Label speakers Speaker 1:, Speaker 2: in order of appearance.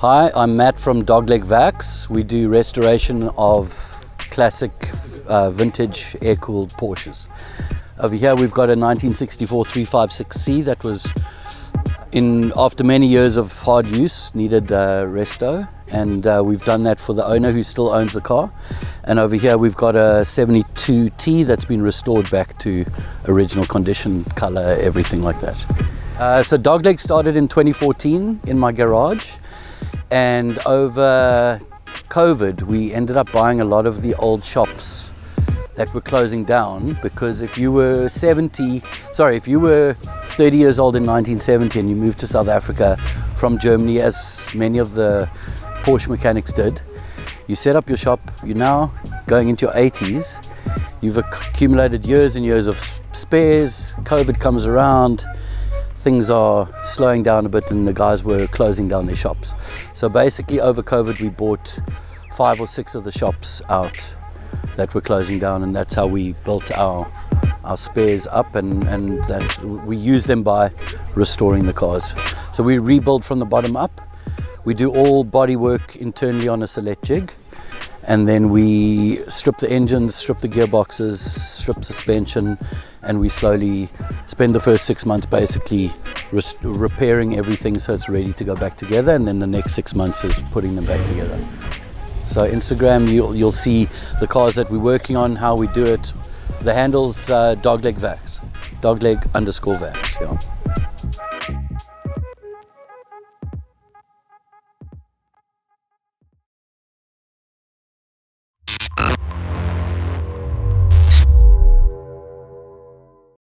Speaker 1: Hi, I'm Matt from Dogleg Werks. We do restoration of classic vintage air-cooled Porsches. Over here we've got a 1964 356C that was after many years of hard use, needed resto, and we've done that for the owner who still owns the car. And over here we've got a 72T that's been restored back to original condition, color, everything like that. So Dogleg started in 2014 in my garage, and over COVID we ended up buying a lot of the old shops that were closing down, because if you were 30 years old in 1970 and you moved to South Africa from Germany, as many of the Porsche mechanics did, you set up your shop, you're now going into your 80s, you've accumulated years and years of spares, COVID comes around, things are slowing down a bit and the guys were closing down their shops. So basically over COVID we bought 5 or 6 of the shops out that were closing down, and that's how we built our spares up, and we use them by restoring the cars. So we rebuild from the bottom up. We do all body work internally on a select jig, and then we strip the engines, strip the gearboxes, strip suspension, and we slowly spend the first 6 months basically repairing everything so it's ready to go back together, and then the next 6 months is putting them back together. So Instagram, you'll see the cars that we're working on, how we do it. The handle's Dogleg Werks, Dogleg_Werks, yeah.